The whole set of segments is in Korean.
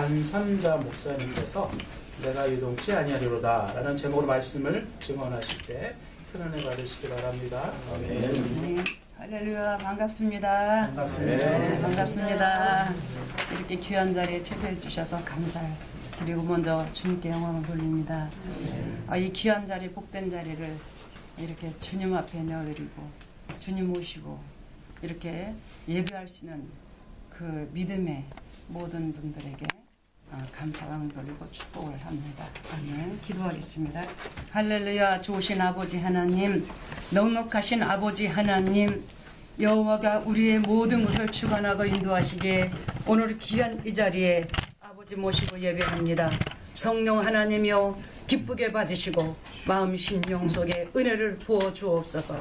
안삼자 목사님께서 내가 유동치 아니하리로다 라는 제목으로 말씀을 증언하실 때 큰 은혜 받으시기 바랍니다. 아멘. 네. 할렐루야, 반갑습니다. 반갑습니다. 네, 반갑습니다. 이렇게 귀한 자리에 초대해 주셔서 감사드리고 먼저 주님께 영광을 돌립니다. 이 귀한 자리, 복된 자리를 이렇게 주님 앞에 내어드리고 주님 모시고 이렇게 예배할 수 있는 그 믿음의 모든 분들에게 감사와 돌리고 축복을 합니다. 아멘. 기도하겠습니다. 할렐루야. 좋으신 아버지 하나님, 넉넉하신 아버지 하나님, 여호와가 우리의 모든 것을 주관하고 인도하시기에 오늘 귀한 이 자리에 아버지 모시고 예배합니다. 성령 하나님이여 기쁘게 받으시고 마음 심령 속에 은혜를 부어 주옵소서.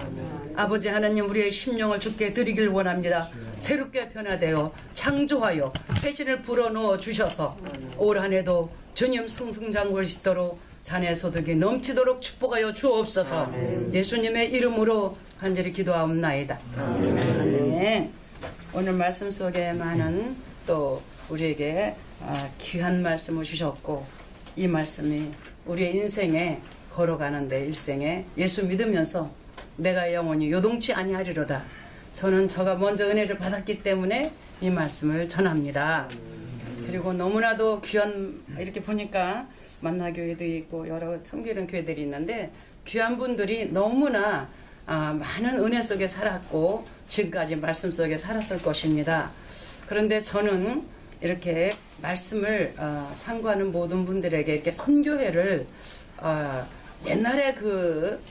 아버지 하나님, 우리의 심령을 주께 드리길 원합니다. 새롭게 변화되어 창조하여 새신을 불어넣어 주셔서 올 한 해도 주님 승승장구할 수 있도록 자네 소득이 넘치도록 축복하여 주옵소서. 예수님의 이름으로 간절히 기도하옵나이다. 아멘. 오늘 말씀 속에 많은 또 우리에게 귀한 말씀을 주셨고, 이 말씀이 우리의 인생에 걸어가는데 일생에 예수 믿으면서 내가 영원히 요동치 아니하리로다. 저는 저가 먼저 은혜를 받았기 때문에 이 말씀을 전합니다. 그리고 너무나도 귀한, 이렇게 보니까 만나교회도 있고 여러 섬기는 교회들이 있는데 귀한 분들이 너무나 많은 은혜 속에 살았고 지금까지 말씀 속에 살았을 것입니다. 그런데 저는 이렇게 말씀을 상고하는 모든 분들에게 이렇게 선교회를 옛날에 그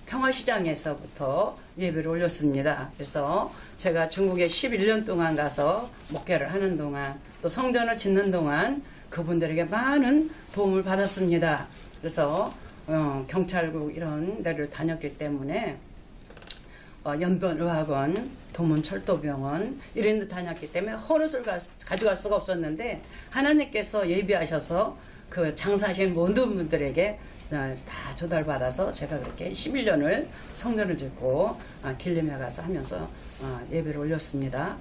평화시장에서부터 예배를 올렸습니다. 그래서 제가 중국에 11년 동안 가서 목회를 하는 동안 또 성전을 짓는 동안 그분들에게 많은 도움을 받았습니다. 그래서 경찰국 이런 데를 다녔기 때문에 연변의학원, 도문철도병원 이런 데 다녔기 때문에 헌옷을 가져갈 수가 없었는데 하나님께서 예비하셔서 그 장사하신 모든 분들에게 다 조달받아서 제가 그렇게 11년을 성전을 짓고 길림에 가서 하면서 예배를 올렸습니다.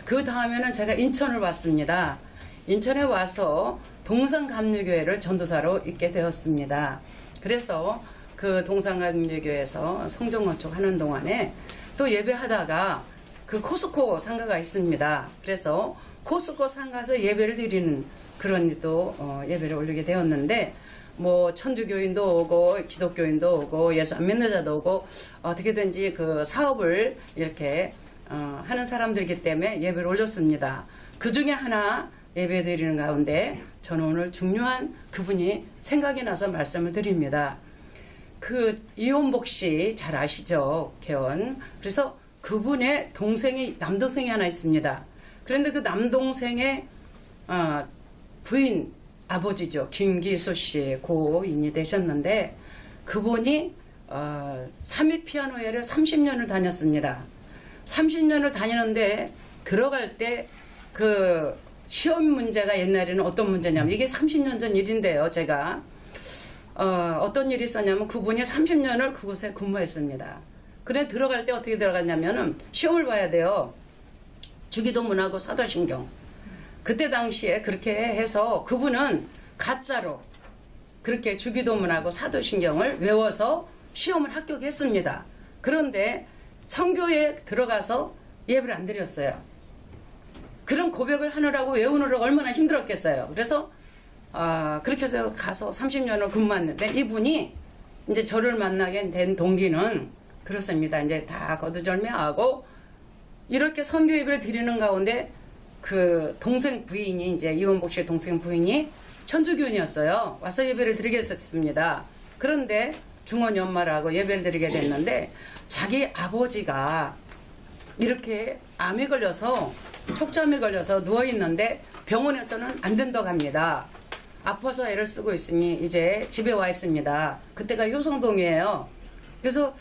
그 다음에는 제가 인천을 왔습니다. 인천에 와서 동산감리교회를 전도사로 있게 되었습니다. 그래서 그 동산감리교회에서 성전 건축하는 동안에 또 예배하다가 그 코스코 상가가 있습니다. 그래서 코스코 상가에서 예배를 드리는 그런 또 예배를 올리게 되었는데 뭐 천주교인도 오고 기독교인도 오고 예수 안 믿는 자도 오고 어떻게든지 그 사업을 이렇게 하는 사람들이기 때문에 예배를 올렸습니다. 그 중에 하나 예배 드리는 가운데 저는 오늘 중요한 그분이 생각이 나서 말씀을 드립니다. 그 이원복 씨 잘 아시죠? 개원. 그래서 그분의 남동생이 하나 있습니다. 그런데 그 남동생의 부인 아버지죠. 김기수 씨 고인이 되셨는데 그분이 삼위 피아노회를 30년을 다녔습니다. 30년을 다니는데 들어갈 때 그 시험 문제가 옛날에는 어떤 문제냐면 이게 30년 전 일인데요. 제가 어떤 일이 있었냐면 그분이 30년을 그곳에 근무했습니다. 그래 들어갈 때 어떻게 들어갔냐면은 시험을 봐야 돼요. 주기도문하고 사도신경. 그때 당시에 그렇게 해서 그분은 가짜로 그렇게 주기도문하고 사도신경을 외워서 시험을 합격했습니다. 그런데 선교에 들어가서 예배를 안 드렸어요. 그런 고백을 하느라고 외우느라고 얼마나 힘들었겠어요. 그래서 그렇게 해서 가서 30년을 근무했는데 이분이 이제 저를 만나게 된 동기는 그렇습니다. 이제 다 거두절미하고 이렇게 선교 예배를 드리는 가운데 그 동생 부인이 이제 이원복 씨의 동생 부인이 천주교인이었어요. 와서 예배를 드리게 했습니다. 그런데 중원이 엄마라고 예배를 드리게 됐는데 자기 아버지가 이렇게 암에 걸려서 촉잠에 걸려서 누워있는데 병원에서는 안 된다고 합니다. 아파서 애를 쓰고 있으니 이제 집에 와 있습니다. 그때가 효성동이에요. 그래서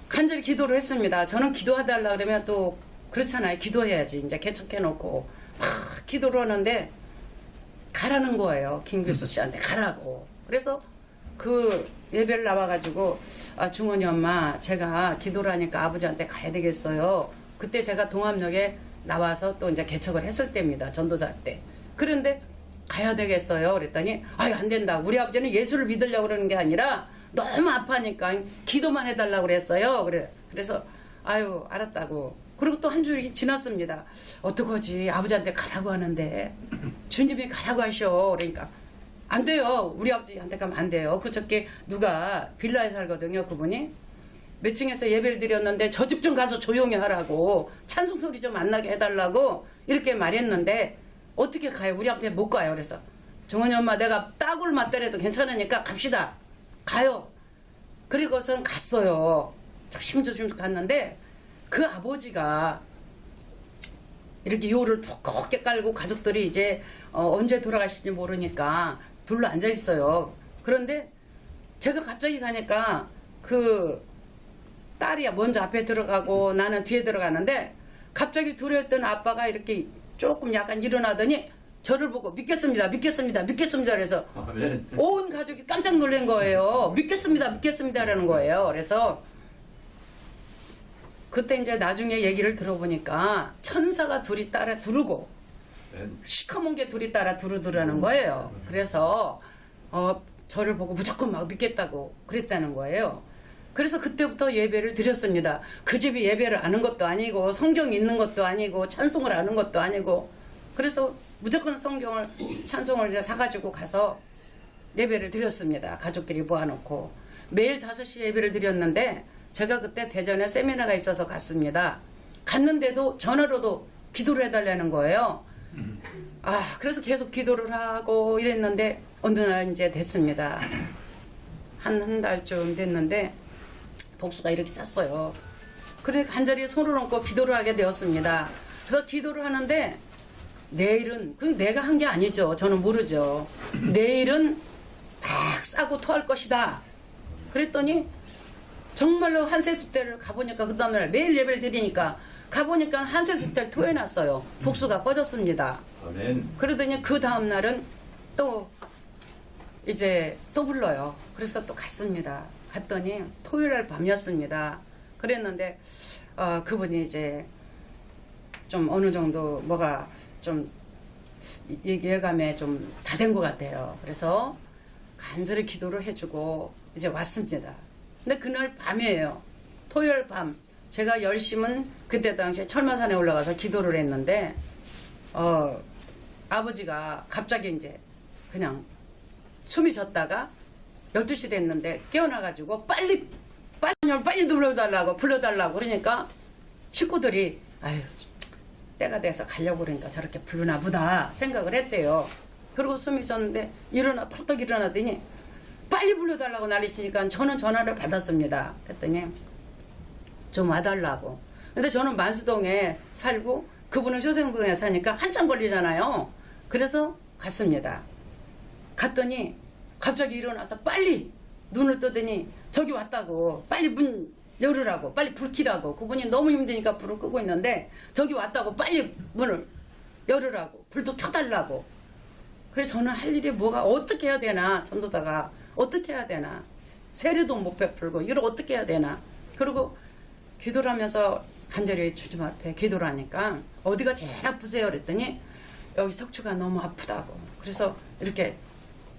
간절히 기도를 했습니다. 저는 기도해달라 그러면 또 그렇잖아요. 기도해야지. 이제 개척해놓고 막 기도를 하는데 가라는 거예요. 김규수 씨한테 가라고. 그래서 그 예배를 나와가지고 중원이 엄마 제가 기도를 하니까 아버지한테 가야 되겠어요. 그때 제가 동암역에 나와서 또 이제 개척을 했을 때입니다. 전도사 때. 그런데 가야 되겠어요. 그랬더니 아유 안 된다. 우리 아버지는 예수를 믿으려고 그러는 게 아니라 너무 아파하니까 기도만 해달라고 그랬어요. 그래서 아유 알았다고. 그리고 또 한 주일이 지났습니다. 어떡하지? 아버지한테 가라고 하는데 주님이 가라고 하셔. 그러니까 안 돼요. 우리 아버지한테 가면 안 돼요. 그저께 누가 빌라에 살거든요. 그분이 몇 층에서 예배를 드렸는데 저 집 좀 가서 조용히 하라고 찬송 소리 좀 안 나게 해달라고 이렇게 말했는데 어떻게 가요? 우리 아버지 못 가요. 그래서 정원이 엄마 내가 따구를 맞더라도 괜찮으니까 갑시다. 가요. 그리고선 갔어요. 조심조심 갔는데 그 아버지가 이렇게 요를 두껍게 깔고 가족들이 이제 언제 돌아가실지 모르니까 둘러 앉아 있어요. 그런데 제가 갑자기 가니까 그 딸이 먼저 앞에 들어가고 나는 뒤에 들어가는데 갑자기 둘이 있던 아빠가 이렇게 조금 약간 일어나더니 저를 보고 믿겠습니다. 그래서 아멘. 온 가족이 깜짝 놀란 거예요. 믿겠습니다라는 거예요. 그래서 그때 이제 나중에 얘기를 들어보니까 천사가 둘이 따라 두르고 시커먼 게 둘이 따라 두르더라는 거예요. 그래서 저를 보고 무조건 막 믿겠다고 그랬다는 거예요. 그래서 그때부터 예배를 드렸습니다. 그 집이 예배를 아는 것도 아니고 성경이 있는 것도 아니고 찬송을 아는 것도 아니고 그래서 무조건 성경을 찬송을 이제 사가지고 가서 예배를 드렸습니다. 가족끼리 모아놓고 매일 5시 예배를 드렸는데 제가 그때 대전에 세미나가 있어서 갔습니다. 갔는데도 전화로도 기도를 해달라는 거예요. 그래서 계속 기도를 하고 이랬는데 어느 날 이제 됐습니다. 한 달쯤 됐는데 복수가 이렇게 찼어요. 그래 간절히 손을 얹고 기도를 하게 되었습니다. 그래서 기도를 하는데 내일은 그 내가 한 게 아니죠. 저는 모르죠. 내일은 팍 싸고 토할 것이다. 그랬더니 정말로 한세수 때를 가보니까 그 다음날 매일 예배를 드리니까 가보니까 한세수 때를 토해놨어요. 복수가 꺼졌습니다. 아멘. 그러더니 그 다음날은 또 이제 또 불러요. 그래서 또 갔습니다. 갔더니 토요일날 밤이었습니다. 그랬는데 그분이 이제 좀 어느 정도 뭐가 좀 예감에 좀 다 된 것 같아요. 그래서 간절히 기도를 해주고 이제 왔습니다. 근데 그날 밤이에요. 토요일 밤. 제가 열심은 그때 당시에 철마산에 올라가서 기도를 했는데 아버지가 갑자기 이제 그냥 숨이 졌다가 12시 됐는데 깨어나가지고 빨리 불러달라고 그러니까 식구들이 아유 때가 돼서 가려고 그러니까 저렇게 부르나 보다 생각을 했대요. 그리고 숨이 졌는데 펄떡 일어나더니 빨리 불러달라고 난리치니까 저는 전화를 받았습니다. 그랬더니 좀 와달라고. 근데 저는 만수동에 살고 그분은 효생동에 사니까 한참 걸리잖아요. 그래서 갔습니다. 갔더니 갑자기 일어나서 빨리 눈을 뜨더니 저기 왔다고 빨리 문 열으라고 빨리 불 켜라고. 그분이 너무 힘드니까 불을 끄고 있는데 저기 왔다고 빨리 문을 열으라고 불도 켜달라고. 그래서 저는 할 일이 뭐가 어떻게 해야 되나 전도사가 어떻게 해야 되나 세례도 못 베풀고 이걸 어떻게 해야 되나. 그리고 기도를 하면서 간절히 주님 앞에 기도를 하니까 어디가 제일 아프세요 그랬더니 여기 석추가 너무 아프다고. 그래서 이렇게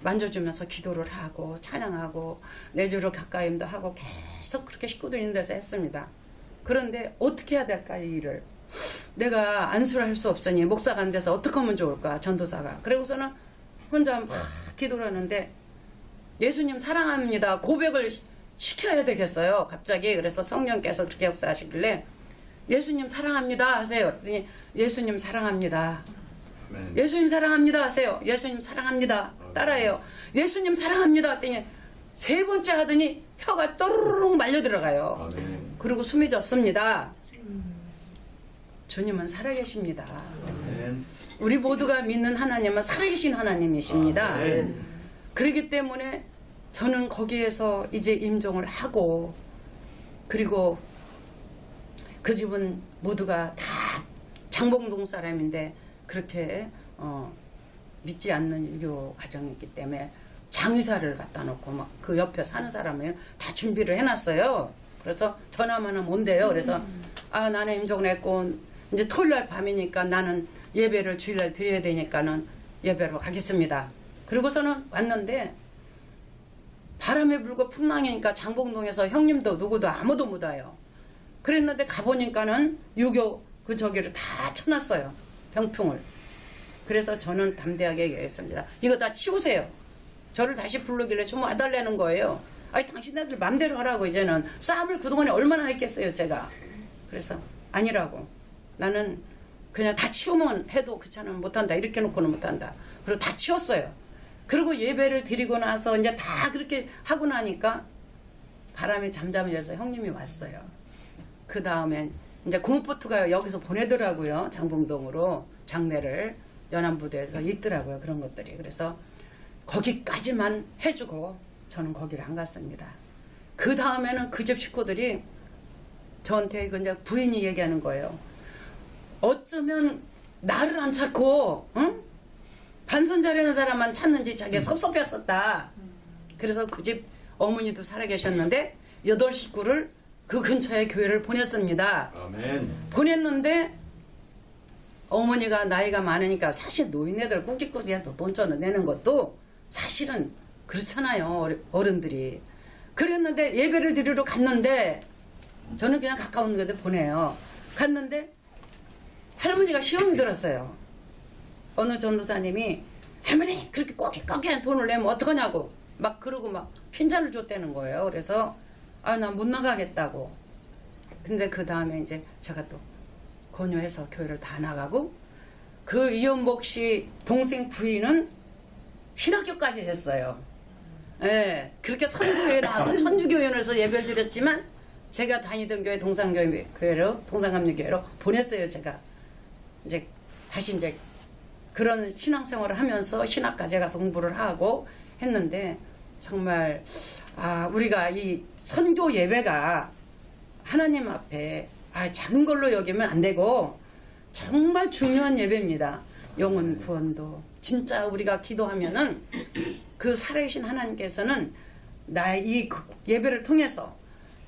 만져주면서 기도를 하고 찬양하고 내주를 가까이도 하고 계속 그렇게 식구들 있는 데서 했습니다. 그런데 어떻게 해야 될까 이 일을. 내가 안수를 할 수 없으니 목사가 안 돼서 어떻게 하면 좋을까 전도사가. 그리고서는 혼자 막 기도를 하는데 예수님 사랑합니다 고백을 시켜야 되겠어요 갑자기. 그래서 성령께서 그렇게 역사하시길래 예수님 사랑합니다 하세요. 그랬더니 예수님 사랑합니다. 아멘. 예수님 사랑합니다 하세요. 예수님 사랑합니다. 따라해요. 예수님 사랑합니다 했더니 3번째 하더니 혀가 또르륵 말려 들어가요. 아멘. 그리고 숨이 졌습니다. 주님은 살아계십니다. 아멘. 우리 모두가 믿는 하나님은 살아계신 하나님이십니다. 아멘. 그렇기 때문에 저는 거기에서 이제 임종을 하고 그리고 그 집은 모두가 다 장봉동 사람인데 그렇게 믿지 않는 유교 가정이기 때문에 장의사를 갖다 놓고 막 그 옆에 사는 사람을 다 준비를 해놨어요. 그래서 전화만 하면 온대요. 그래서 나는 임종을 했고 이제 토요일날 밤이니까 나는 예배를 주일날 드려야 되니까는 예배로 가겠습니다. 그리고서는 왔는데 바람이 불고 풍랑이니까 장봉동에서 형님도 누구도 아무도 못 와요. 그랬는데 가보니까는 유교 그 저기를 다 쳐놨어요. 병풍을. 그래서 저는 담대하게 얘기했습니다. 이거 다 치우세요. 저를 다시 부르길래 좀 와달라는 거예요. 아니 당신네들 맘대로 하라고. 이제는 싸움을 그동안에 얼마나 했겠어요 제가. 그래서 아니라고. 나는 그냥 다 치우면 해도 그렇잖아 못한다. 이렇게 놓고는 못한다. 그리고 다 치웠어요. 그리고 예배를 드리고 나서 이제 다 그렇게 하고 나니까 바람이 잠잠해져서 형님이 왔어요. 그 다음엔 이제 고무보트가 여기서 보내더라고요. 장봉동으로 장례를 연안부대에서 있더라고요. 그런 것들이. 그래서 거기까지만 해주고 저는 거기를 안 갔습니다. 그 다음에는 그 집 식구들이 저한테 그냥 부인이 얘기하는 거예요. 어쩌면 나를 안 찾고 응? 반손자라는 사람만 찾는지 자기가 섭섭했었다. 그래서 그 집 어머니도 살아계셨는데 8식구를 그 근처에 교회를 보냈습니다. 아멘. 보냈는데 어머니가 나이가 많으니까 사실 노인네들 꾸깃꾸깃해서 돈전을 내는 것도 사실은 그렇잖아요. 어른들이. 그랬는데 예배를 드리러 갔는데 저는 그냥 가까운 데도 보내요. 갔는데 할머니가 시험이 들었어요. 어느 전도사님이 할머니 그렇게 꾸깃꾸깃한 돈을 내면 어떡하냐고 막 그러고 막 핀잔을 줬다는 거예요. 그래서 아, 나 못 나가겠다고. 근데 그 다음에 이제 제가 또 권유해서 교회를 다 나가고 그 이연복 씨 동생 부인은 신학교까지 했어요. 예, 그렇게 선교회에 나와서 천주교회에서 예배를 드렸지만 제가 다니던 교회 동산교회로 동산감리교회로 보냈어요. 제가 이제 다시 이제 그런 신앙생활을 하면서 신학까지 가서 공부를 하고 했는데 정말 우리가 이 선교 예배가 하나님 앞에 작은 걸로 여기면 안 되고 정말 중요한 예배입니다. 영혼 구원도 진짜 우리가 기도하면은 그 살아계신 하나님께서는 나의 이 예배를 통해서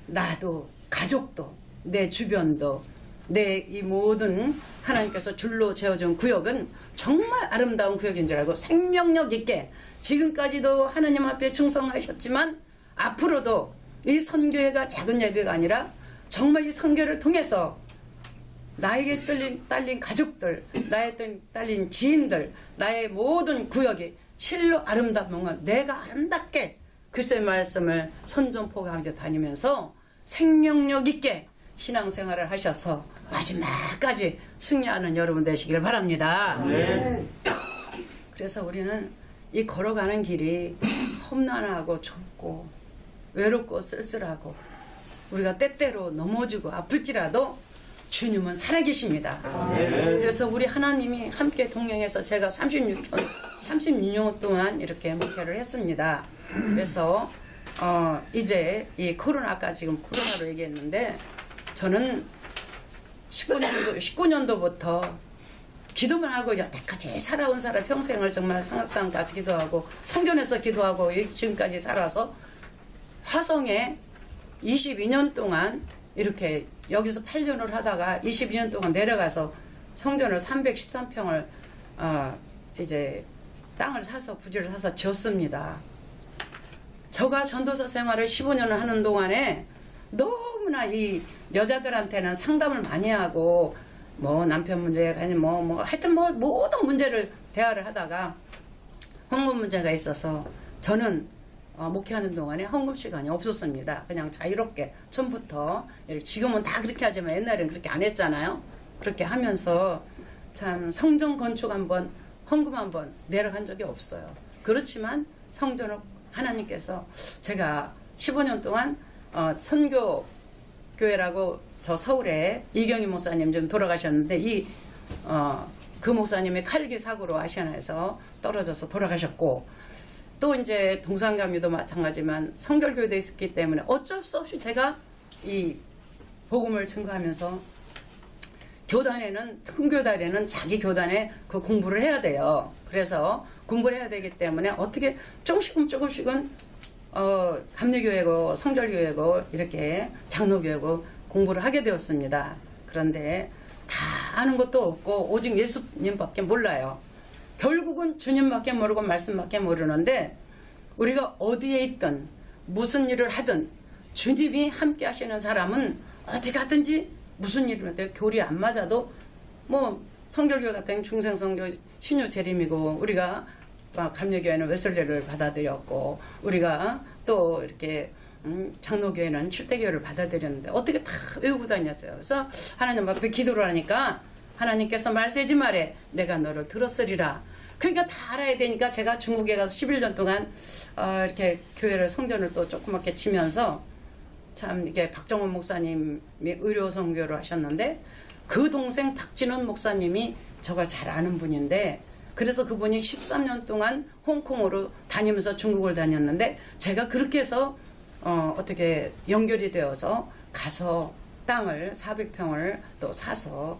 나도 가족도 내 주변도 내 이 모든 하나님께서 줄로 재어준 구역은 정말 아름다운 구역인 줄 알고 생명력 있게 지금까지도 하나님 앞에 충성하셨지만 앞으로도 이 선교회가 작은 예배가 아니라 정말 이 선교를 통해서 나에게 딸린 가족들, 나에게 딸린 지인들, 나의 모든 구역이 실로 아름다운 건 내가 아름답게 글쎄 말씀을 선전포고하게 다니면서 생명력 있게 신앙생활을 하셔서 마지막까지 승리하는 여러분 되시길 바랍니다. 네. 그래서 우리는 이 걸어가는 길이 험난하고 좁고 외롭고 쓸쓸하고 우리가 때때로 넘어지고 아플지라도 주님은 살아계십니다. 그래서 우리 하나님이 함께 동행해서 제가 36년 동안 이렇게 목회를 했습니다. 그래서 이제 이 코로나 아까 지금 코로나로 얘기했는데 저는 19년도부터 기도만 하고 여태까지 살아온 사람 평생을 정말 상악산까지 기도하고 성전에서 기도하고 지금까지 살아서 화성에 22년 동안 이렇게 여기서 8년을 하다가 22년 동안 내려가서 성전을 313평을 이제 땅을 사서 부지를 사서 지었습니다. 저가 전도사 생활을 15년을 하는 동안에 너무나 이 여자들한테는 상담을 많이 하고 뭐 남편 문제가 아니 뭐 하여튼 뭐 모든 문제를 대화를 하다가 헌금 문제가 있어서 저는 목회하는 동안에 헌금 시간이 없었습니다. 그냥 자유롭게 처음부터 지금은 다 그렇게 하지만 옛날에는 그렇게 안 했잖아요. 그렇게 하면서 참 성전 건축 한번 헌금 한번 내려간 적이 없어요. 그렇지만 성전을 하나님께서 제가 15년 동안 선교교회라고 저 서울에 이경희 목사님 좀 돌아가셨는데 그 목사님이 칼기 사고로 아시아나에서 떨어져서 돌아가셨고 또 이제 동산감리도 마찬가지지만 성결교회도 있었기 때문에 어쩔 수 없이 제가 이 복음을 증거하면서 교단에는 큰교단에는 자기 교단에 그 공부를 해야 돼요. 그래서 공부를 해야 되기 때문에 어떻게 조금씩은 감리교회고 성결교회고 이렇게 장로교회고 공부를 하게 되었습니다. 그런데 다 아는 것도 없고 오직 예수님밖에 몰라요. 결국은 결국은 주님밖에 모르고 말씀밖에 모르는데 우리가 어디에 있든 무슨 일을 하든 주님이 함께 하시는 사람은 어디 가든지 무슨 일을 해도 교리 안 맞아도 뭐 성결교 같은 중생성교 신유 재림이고 우리가 감리교회는 웨슬레를 받아들였고 우리가 또 이렇게 장로교회는 칠대교회를 받아들였는데 어떻게 다 외우고 다녔어요. 그래서 하나님 앞에 기도를 하니까 하나님께서 말세지 말에 내가 너를 들었으리라. 그러니까 다 알아야 되니까 제가 중국에 가서 11년 동안 이렇게 교회를 성전을 또 조그맣게 치면서 참 이게 박정원 목사님이 의료 선교를 하셨는데 그 동생 박진원 목사님이 저가 잘 아는 분인데 그래서 그분이 13년 동안 홍콩으로 다니면서 중국을 다녔는데 제가 그렇게 해서 어떻게 연결이 되어서 가서 땅을 400평을 또 사서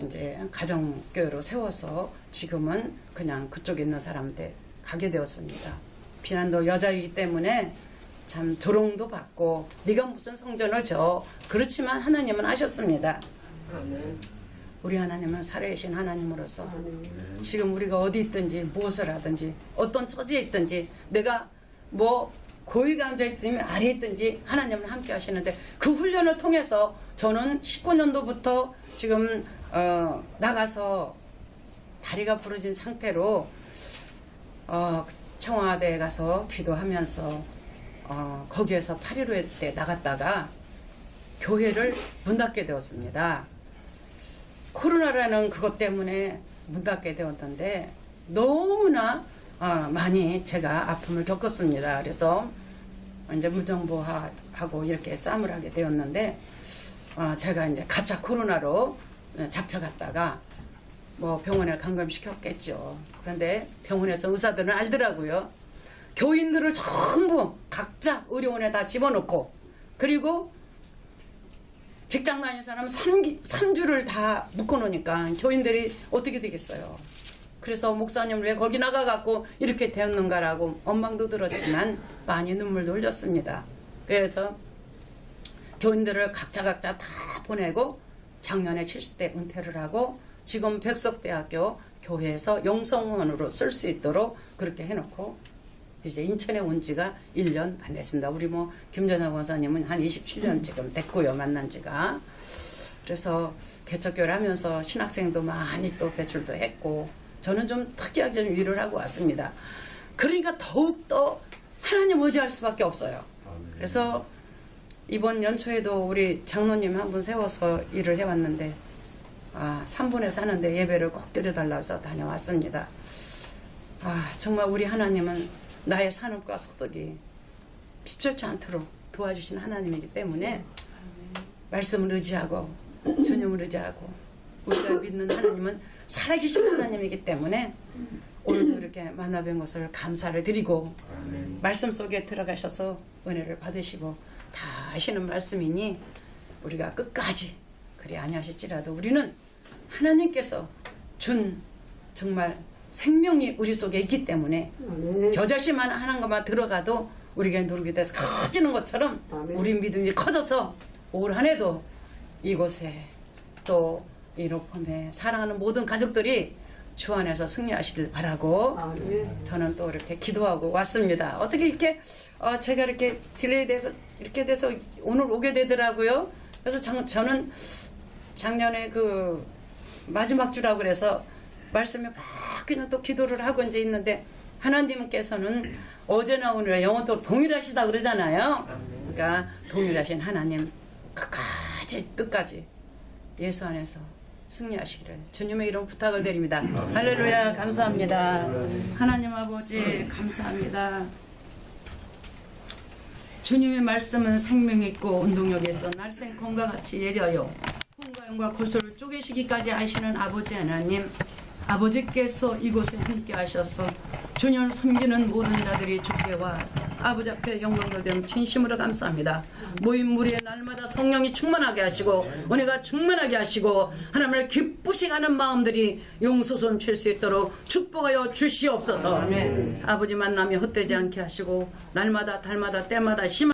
이제 가정교회로 세워서 지금은 그냥 그쪽에 있는 사람한테 가게 되었습니다. 비난도 여자이기 때문에 참 조롱도 받고 네가 무슨 성전을 져 그렇지만 하나님은 하셨습니다. 우리 하나님은 살아계신 하나님으로서 지금 우리가 어디 있든지 무엇을 하든지 어떤 처지에 있든지 내가 뭐 고위가 앉아있든지 아래에 있든지 하나님은 함께 하시는데 그 훈련을 통해서 저는 19년도부터 지금 나가서 다리가 부러진 상태로 청와대에 가서 기도하면서 거기에서 8.15 때 나갔다가 교회를 문 닫게 되었습니다. 코로나라는 그것 때문에 문 닫게 되었는데 너무나 많이 제가 아픔을 겪었습니다. 그래서 이제 무정부하고 이렇게 싸움을 하게 되었는데 제가 이제 가짜 코로나로 잡혀갔다가 뭐 병원에 감금시켰겠죠. 그런데 병원에서 의사들은 알더라고요. 교인들을 전부 각자 의료원에 다 집어넣고 그리고 직장 다니는 사람은 3주를 다 묶어놓으니까 교인들이 어떻게 되겠어요. 그래서 목사님 왜 거기 나가갖고 이렇게 되었는가라고 원망도 들었지만 많이 눈물도 흘렸습니다. 그래서 교인들을 각자 다 보내고 작년에 70대 은퇴를 하고 지금 백석대학교 교회에서 영성원으로 쓸 수 있도록 그렇게 해놓고 이제 인천에 온 지가 1년 안 됐습니다. 우리 뭐 김전하 권사님은 한 27년 지금 됐고요. 만난 지가. 그래서 개척교회를 하면서 신학생도 많이 또 배출도 했고 저는 좀 특이하게 좀 일을 하고 왔습니다. 그러니까 더욱더 하나님 의지할 수밖에 없어요. 그래서 이번 연초에도 우리 장로님 한 분 세워서 일을 해왔는데 3분에 사는데 예배를 꼭 드려달라고 해서 다녀왔습니다. 정말 우리 하나님은 나의 산업과 소득이 핍절치 않도록 도와주신 하나님이기 때문에 말씀을 의지하고 주님을 의지하고 우리가 믿는 하나님은 살아계신 하나님이기 때문에 오늘도 이렇게 만나뵌 것을 감사를 드리고 말씀 속에 들어가셔서 은혜를 받으시고 다 하시는 말씀이니 우리가 끝까지 그리 아니하실지라도 우리는 하나님께서 준 정말 생명이 우리 속에 있기 때문에 겨자씨만 하는 것만 들어가도 우리가 누르게 돼서 커지는 것처럼 우리 믿음이 커져서 올 한 해도 이곳에 또 이 로펌에 사랑하는 모든 가족들이 주 안에서 승리하시길 바라고 저는 또 이렇게 기도하고 왔습니다. 어떻게 이렇게 제가 이렇게 딜레이 돼서 이렇게 돼서 오늘 오게 되더라고요. 그래서 저는 작년에 그 마지막 주라고 그래서 말씀에 막 그냥 또 기도를 하고 이제 있는데 하나님께서는 어제나 오늘 영원토록 동일하시다 그러잖아요. 그러니까 동일하신 하나님 끝까지 예수 안에서 승리하시기를 주님의 이름 부탁을 드립니다. 할렐루야. 감사합니다. 하나님 아버지 감사합니다. 주님의 말씀은 생명 있고 운동력이 있어 날생 콩과 같이 예려요 콩과 영과 골소를 쪼개시기까지 하시는 아버지 하나님, 아버지께서 이곳에 함께 하셔서 주님을 섬기는 모든 자들이 주께와 아버지 앞에 영광 돌리며 진심으로 감사합니다. 모인 무리에 날마다 성령이 충만하게 하시고 은혜가 충만하게 하시고 하나님을 기쁘시 가는 마음들이 용서손 칠 수 있도록 축복하여 주시옵소서. 아버지 만남이 헛되지 않게 하시고 날마다 달마다 때마다